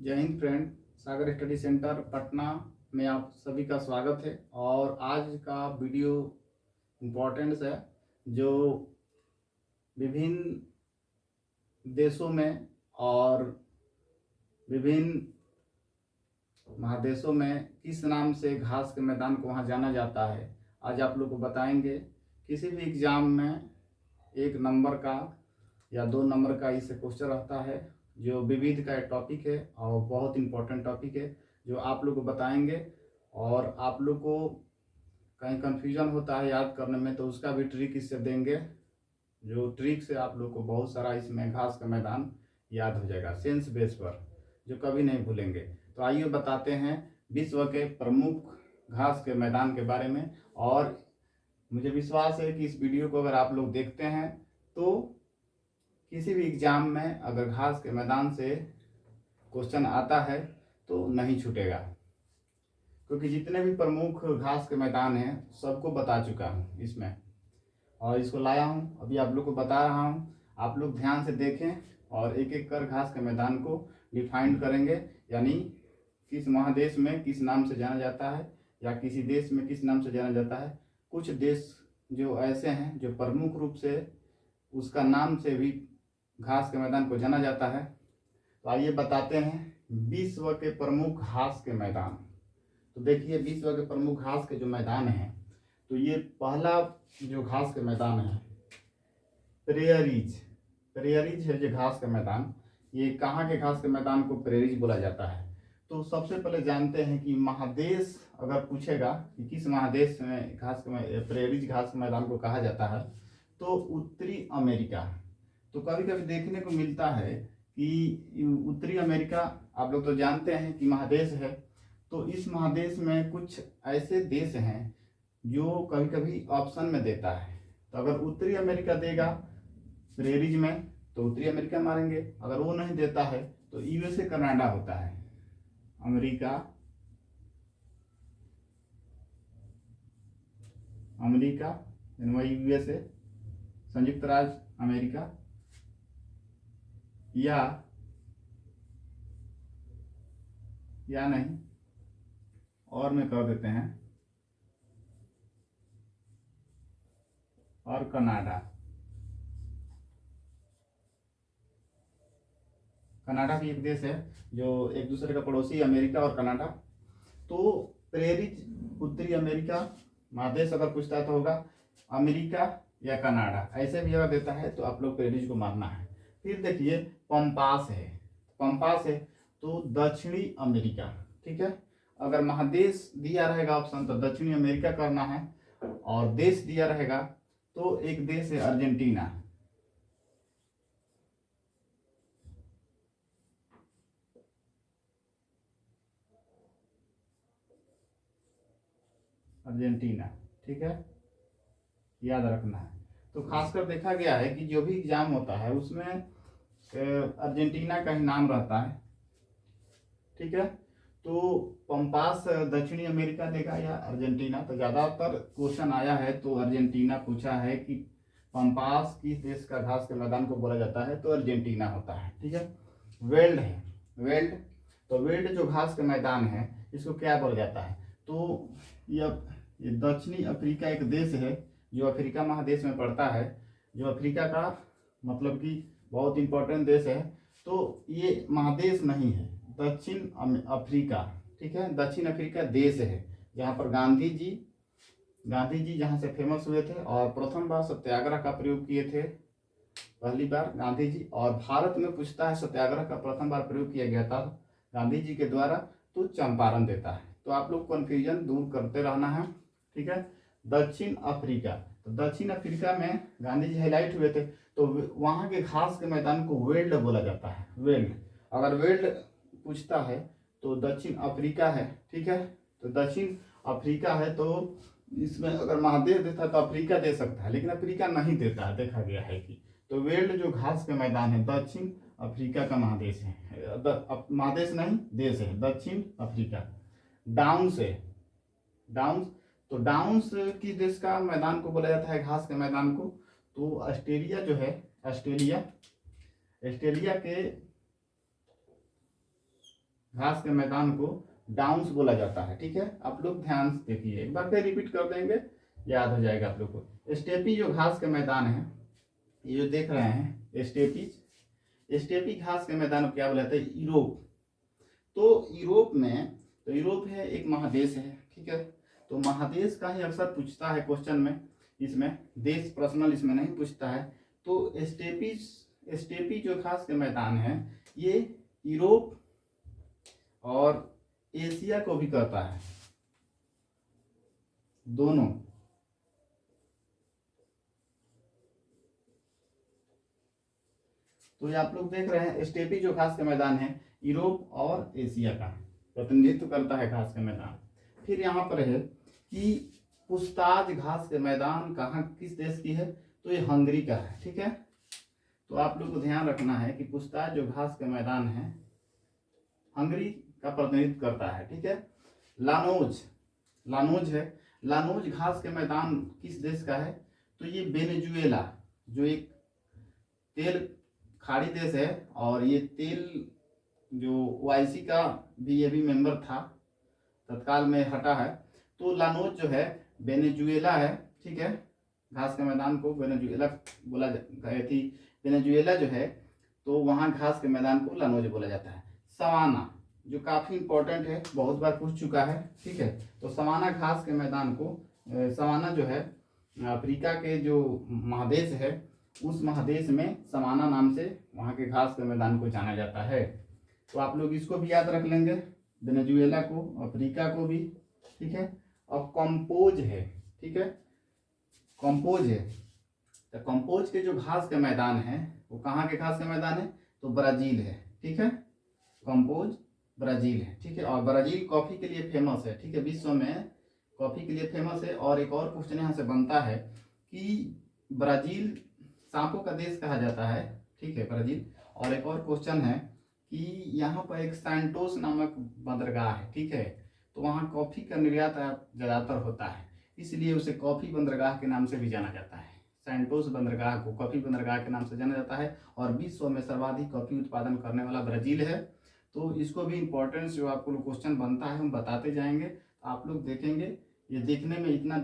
जय हिंद फ्रेंड। सागर study centre Patna में आप सभी का स्वागत है। और आज का वीडियो इम्पोर्टेंस है जो विभिन्न देशों में और विभिन्न महादेशों में किस नाम से घास के मैदान को वहाँ जाना जाता है। आज आप लोग को बताएंगे। किसी भी एग्ज़ाम में 1 नंबर का या 2 नंबर का इससे क्वेश्चन रहता है, जो विविध का एक टॉपिक है और बहुत इंपॉर्टेंट टॉपिक है जो आप लोग को बताएंगे। और आप लोग को कहीं कन्फ्यूजन होता है याद करने में, तो उसका भी ट्रिक इससे देंगे, जो ट्रिक से आप लोग को बहुत सारा इसमें घास का मैदान याद हो जाएगा सेंस बेस पर, जो कभी नहीं भूलेंगे। तो आइए बताते हैं विश्व के प्रमुख घास के मैदान के बारे में। और मुझे विश्वास है कि इस वीडियो को अगर आप लोग देखते हैं तो किसी भी एग्जाम में अगर घास के मैदान से क्वेश्चन आता है तो नहीं छूटेगा, क्योंकि जितने भी प्रमुख घास के मैदान हैं सबको बता चुका हूँ इसमें, और इसको लाया हूँ अभी आप लोग को बता रहा हूँ। आप लोग ध्यान से देखें और एक एक कर घास के मैदान को डिफाइन करेंगे, यानी किस महादेश में किस नाम से जाना जाता है या किसी देश में किस नाम से जाना जाता है। कुछ देश जो ऐसे हैं जो प्रमुख रूप से उसका नाम से भी घास के मैदान को जाना जाता है। तो आइए बताते हैं विश्व के प्रमुख घास के मैदान। तो देखिए विश्व के प्रमुख घास के जो मैदान हैं, तो ये पहला जो घास के मैदान है प्रेयरीज है जो घास का मैदान। ये कहाँ के घास के मैदान को प्रेयरीज बोला जाता है। तो सबसे पहले जानते हैं कि महादेश अगर पूछेगा कि किस महादेश में प्रेयरीज घास के मैदान को कहा जाता है, तो उत्तरी अमेरिका। तो कभी कभी देखने को मिलता है कि उत्तरी अमेरिका, आप लोग तो जानते हैं कि महादेश है, तो इस महादेश में कुछ ऐसे देश हैं जो कभी कभी ऑप्शन में देता है। तो अगर उत्तरी अमेरिका देगा प्रेयरीज में तो उत्तरी अमेरिका मारेंगे, अगर वो नहीं देता है तो यूएसए कनाडा होता है। अमेरिका यूएसए संयुक्त राज्य अमेरिका, या नहीं और में कर देते हैं और कनाडा भी एक देश है जो एक दूसरे का पड़ोसी, अमेरिका और कनाडा। तो प्रेरित उत्तरी अमेरिका महादेश अगर पूछता है तो होगा अमेरिका या कनाडा, ऐसे भी अगर देता है तो आप लोग प्रेरिज को मारना है। फिर देखिए पंपास है तो दक्षिणी अमेरिका, ठीक है। अगर महादेश दिया रहेगा ऑप्शन तो दक्षिणी अमेरिका करना है, और देश दिया रहेगा तो एक देश है अर्जेंटीना। ठीक है, याद रखना है। तो खासकर देखा गया है कि जो भी एग्जाम होता है उसमें अर्जेंटीना का ही नाम रहता है, ठीक है। तो पंपास दक्षिणी अमेरिका देगा या अर्जेंटीना, तो ज़्यादातर क्वेश्चन आया है तो अर्जेंटीना पूछा है कि पंपास किस देश का घास के मैदान को बोला जाता है, तो अर्जेंटीना होता है, ठीक है। वेल्ड जो घास के मैदान है इसको क्या बोला जाता है, तो ये दक्षिणी अफ्रीका एक देश है जो अफ्रीका महादेश में पड़ता है, जो अफ्रीका का मतलब कि बहुत इंपॉर्टेंट देश है। तो ये महादेश नहीं है, दक्षिण अफ्रीका, ठीक है। दक्षिण अफ्रीका देश है जहाँ पर गांधी जी जहाँ से फेमस हुए थे और प्रथम बार सत्याग्रह का प्रयोग किए थे, पहली बार गांधी जी। और भारत में पूछता है सत्याग्रह का प्रथम बार प्रयोग किया गया था गांधी जी के द्वारा, तो चंपारण देता है। तो आप लोग कन्फ्यूजन दूर करते रहना है, ठीक है। दक्षिण अफ्रीका, तो दक्षिण अफ्रीका में गांधी जी हाईलाइट हुए थे, तो वहाँ के घास के मैदान को वेल्ड बोला जाता है। वेल्ड, अगर वेल्ड पूछता है तो दक्षिण अफ्रीका है, ठीक है। तो दक्षिण अफ्रीका है, तो इसमें अगर महादेश देता है तो अफ्रीका दे सकता है, लेकिन अफ्रीका नहीं देता है, देखा गया है कि। तो वेल्ड जो घास के मैदान है दक्षिण अफ्रीका का महादेश है, महादेश नहीं देश है दक्षिण अफ्रीका। डाउन्स किस देश का मैदान को बोला जाता है घास के मैदान को, तो ऑस्ट्रेलिया जो है, ऑस्ट्रेलिया के घास के मैदान को डाउन्स बोला जाता है। ठीक है, आप लोग ध्यान से देखिए, एक बार फिर रिपीट कर देंगे, याद हो जाएगा आप लोग को। स्टेपी जो घास के मैदान है, ये जो देख रहे हैं स्टेपी घास के मैदान को क्या बोला जाता है? यूरोप। तो यूरोप में, तो यूरोप है एक महादेश है। ठीक है, तो महादेश का ही अक्सर पूछता है क्वेश्चन में, इसमें देश पर्सनल इसमें नहीं पूछता है। तो स्टेपी जो घास के मैदान है, ये यूरोप और एशिया को भी कहता है, दोनों। तो ये आप लोग देख रहे हैं, स्टेपी जो घास के मैदान है यूरोप और एशिया का प्रतिनिधित्व करता है घास के मैदान। फिर यहाँ पर है कि पुस्ताज घास के मैदान कहाँ, किस देश की है? तो ये हंगरी का है। ठीक है, तो आप लोग को ध्यान रखना है कि पुस्ताज जो घास के मैदान है हंगरी का प्रतिनिधित्व करता है। ठीक है, लानोज है, लानोज घास के मैदान किस देश का है? तो ये वेनेजुएला, जो एक तेल खाड़ी देश है, और ये तेल जो ओआईसी का भी ये भी मेंबर था, तत्काल में हटा है। तो लानोज जो है वेनेजुएला है। ठीक है, घास के मैदान को वेनेजुएला बोला गई थी। वेनेजुएला जो है, तो वहाँ घास के मैदान को लानोज बोला जाता है। सवाना जो काफ़ी इंपॉर्टेंट है, बहुत बार पूछ चुका है। ठीक है, तो सवाना घास के मैदान को, सवाना जो है अफ्रीका के जो महादेश है, उस महादेश में सवाना नाम से वहाँ के घास के मैदान को जाना जाता है। तो आप लोग इसको भी याद रख लेंगे, वेनेजुएला को, अफ्रीका को भी। ठीक है, और कंपोज है। ठीक है, कंपोज है, तो कंपोज के जो घास के मैदान है वो कहाँ के घास के मैदान है? तो ब्राजील है। ठीक है, कंपोज ब्राजील है। ठीक है, और ब्राजील कॉफ़ी के लिए फेमस है। ठीक है, विश्व में कॉफ़ी के लिए फेमस है। और एक और क्वेश्चन यहाँ से बनता है कि ब्राजील सांपों का देश कहा जाता है। ठीक है, ब्राजील। और एक और क्वेश्चन है कि यहाँ पर एक सैंटोस नामक बंदरगाह है। ठीक है, तो वहाँ कॉफ़ी का निर्यात ज़्यादातर होता है, इसलिए उसे कॉफ़ी बंदरगाह के नाम से भी जाना जाता है। सैंटोस बंदरगाह को कॉफ़ी बंदरगाह के नाम से जाना जाता है। और विश्व में सर्वाधिक कॉफ़ी उत्पादन करने वाला ब्राजील है। तो इसको भी इम्पोर्टेंस जो आपको क्वेश्चन बनता है हम बताते जाएंगे, आप लोग देखेंगे। ये देखने में इतना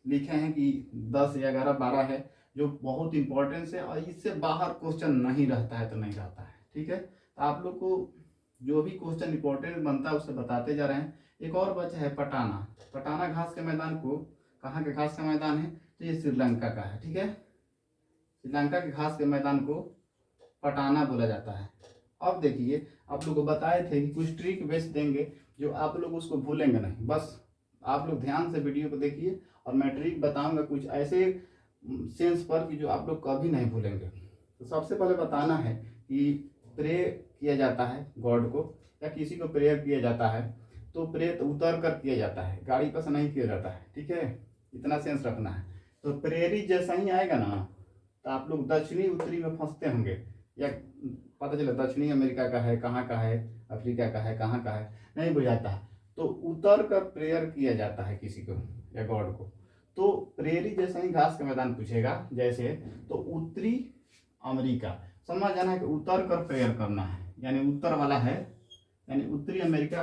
लिखे हैं कि 10 या 11 12 है, जो बहुत इंपॉर्टेंस है, और इससे बाहर क्वेश्चन नहीं रहता है तो नहीं रहता है। ठीक है, तो आप लोग को जो भी क्वेश्चन इंपॉर्टेंट बनता है उससे बताते जा रहे हैं। एक और बचा है पटाना। पटाना घास के मैदान को, कहाँ के घास का मैदान है? तो ये श्रीलंका का है। ठीक है, श्रीलंका के घास के मैदान को पटाना बोला जाता है। अब देखिए, आप लोग को बताए थे कि कुछ ट्रिक बेस देंगे जो आप लोग उसको भूलेंगे नहीं। बस आप लोग ध्यान से वीडियो को देखिए, और मैं ट्रिक बताऊंगा कुछ ऐसे सेंस पर कि जो आप लोग कभी नहीं भूलेंगे। तो सबसे पहले बताना है कि प्रे किया जाता है गॉड को, या किसी को प्रेयर किया जाता है, तो प्रे उतर कर किया जाता है, गाड़ी पर से नहीं किया जाता है। ठीक है, इतना सेंस रखना है। तो प्रेयरी जैसा ही आएगा ना, तो आप लोग दक्षिणी उत्तरी में फंसते होंगे, या पता चला दक्षिणी अमेरिका का है, कहाँ का है, अफ्रीका का है, कहाँ का है, नहीं बुझाता है। तो उतर कर प्रेयर किया जाता है किसी को या गॉड को। तो प्रेयरी जैसा ही घास का मैदान पूछेगा जैसे, तो उत्तरी अमेरिका समझ जाना है कि उतर कर प्रेयर करना है, यानी उत्तर वाला है, यानी उत्तरी अमेरिका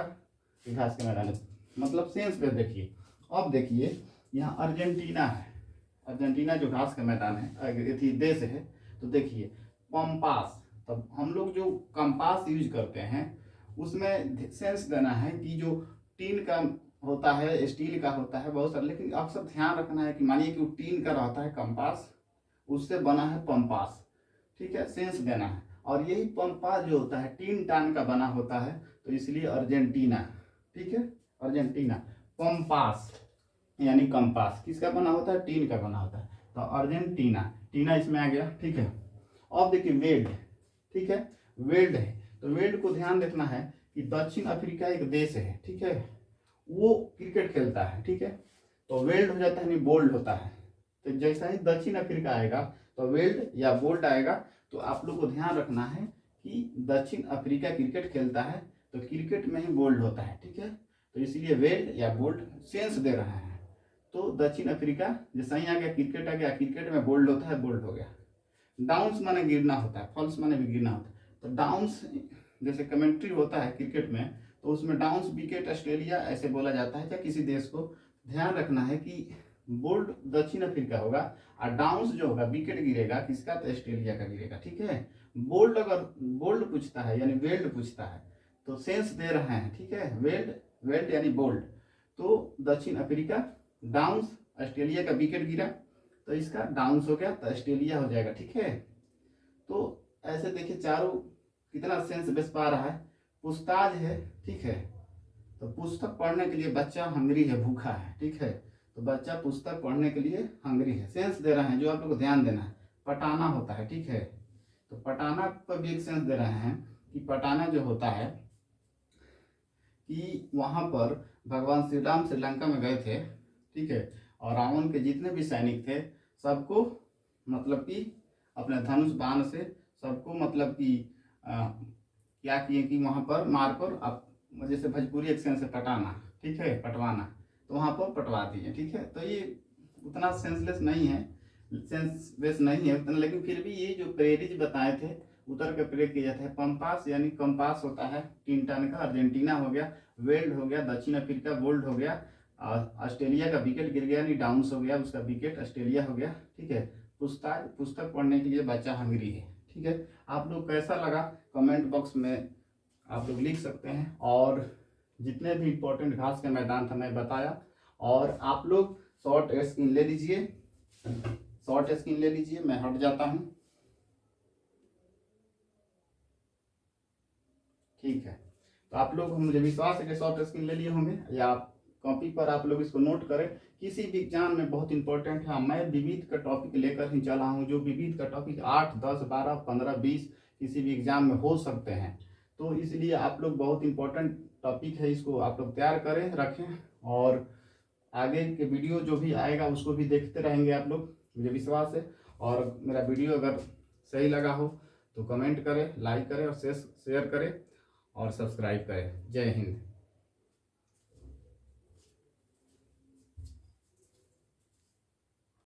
के घास के मैदान है। मतलब सेंस पे देखिए। अब देखिए, यहाँ अर्जेंटीना है, अर्जेंटीना जो घास का मैदान है, देश है। तो देखिए पंपास, तब हम लोग जो कंपास यूज करते हैं उसमें सेंस देना है कि जो टीन का होता है, स्टील का होता है, बहुत सारा, लेकिन अक्सर ध्यान रखना है कि मानिए कि टीन का रहता है कंपास, उससे बना है पंपास। ठीक है, सेंस देना है। और यही पंपास जो होता है टीन टान का बना होता है, तो इसलिए अर्जेंटीना। ठीक है, अर्जेंटीना। पंपास यानी कंपास किसका बना होता है? टीन का बना होता है। तो अर्जेंटीना, टीना इसमें आ गया। ठीक है, अब देखिए वेल्ड। ठीक है, वेल्ड है, तो वेल्ड को ध्यान रखना है कि दक्षिण अफ्रीका एक देश है। ठीक है, वो क्रिकेट खेलता है। ठीक है, तो वेल्ड हो जाता है, नहीं बोल्ड होता है। तो जैसा ही दक्षिण अफ्रीका आएगा तो वेल्ड या बोल्ड आएगा। तो आप लोग को ध्यान रखना है कि दक्षिण अफ्रीका क्रिकेट खेलता है, तो क्रिकेट में ही बोल्ड होता है। ठीक है, तो इसलिए वेल्ड या बोल्ड सेंस दे रहा है। तो दक्षिण अफ्रीका जैसा ही आ गया, क्रिकेट आ गया, क्रिकेट में बोल्ड होता है, बोल्ड हो गया। डाउन्स माने गिरना होता है, फॉल्स माने भी गिरना होता है। तो डाउन्स जैसे कमेंट्री होता है क्रिकेट में, तो उसमें डाउन्स विकेट ऑस्ट्रेलिया ऐसे बोला जाता है। या किसी देश को ध्यान रखना है कि बोल्ड दक्षिण अफ्रीका होगा और डाउन्स जो होगा विकेट गिरेगा किसका, तो ऑस्ट्रेलिया का गिरेगा। ठीक है, बोल्ड अगर बोल्ड पूछता है यानी वेल्ड पूछता है तो सेंस दे रहे हैं। ठीक है, वेल्ड वेल्ड यानी बोल्ड, तो दक्षिण अफ्रीका, डाउन्स ऑस्ट्रेलिया का विकेट गिरा तो इसका डाउन्स हो गया तो ऑस्ट्रेलिया हो जाएगा। ठीक है, तो ऐसे देखिए चारों कितना सेंस बेस पा रहा है। पूछताछ है, ठीक है, तो पुस्तक पढ़ने के लिए बच्चा हंग्री है, भूखा है। ठीक है, तो बच्चा पुस्तक पढ़ने के लिए हंग्री है, सेंस दे रहे हैं, जो आप लोग को ध्यान देना है। पटाना होता है, ठीक है, तो पटाना पर भी एक सेंस दे रहे हैं कि पटाना जो होता है कि वहां पर भगवान श्री राम श्रीलंका में गए थे। ठीक है, और रावण के जितने भी सैनिक थे सबको मतलब कि अपने धनुष बाण से सबको मतलब कि क्या किए कि वहां पर मारकर अब जैसे भोजपुरी एक्शन से पटाना, ठीक है, पटवाना, तो वहां पर पटवा दिए। ठीक है, तो ये उतना सेंसलेस नहीं है, सेंसलेस नहीं है उतना, लेकिन फिर भी ये जो प्रेरिज बताए थे उतर के प्रेरित किया जाता है। पंपास यानी कंपास होता है टिनटन का, अर्जेंटीना हो गया, वेल्ड हो गया, दक्षिण अफ्रीका बोल्ड हो गया, ऑस्ट्रेलिया का विकेट गिर गया यानी डाउन्स हो गया, उसका विकेट ऑस्ट्रेलिया हो गया। ठीक है, पुस्तक पढ़ने के लिए बच्चा हंगरी है। ठीक है, आप लोग कैसा लगा कमेंट बॉक्स में आप लोग लिख सकते हैं। और जितने भी इंपॉर्टेंट घास का मैदान था मैं बताया, और आप लोग शॉर्ट स्क्रीन ले लीजिए, शॉर्ट स्क्रीन ले लीजिए, मैं हट जाता हूँ। ठीक है, तो आप लोग, मुझे विश्वास है कि शॉर्ट स्क्रीन ले लिए होंगे या कॉपी पर आप लोग इसको नोट करें। किसी भी एग्जाम में बहुत इंपॉर्टेंट है। मैं विविध का टॉपिक लेकर ही चला हूँ, जो विविध का टॉपिक 8, 10, 12, 15, 20 किसी भी एग्जाम में हो सकते हैं। तो इसलिए आप लोग बहुत इंपॉर्टेंट टॉपिक है, इसको आप लोग तैयार करें, रखें, और आगे के वीडियो जो भी आएगा उसको भी देखते रहेंगे आप लोग, मुझे विश्वास है। और मेरा वीडियो अगर सही लगा हो तो कमेंट करें, लाइक करें और शेयर करें और सब्सक्राइब करें। जय हिंद।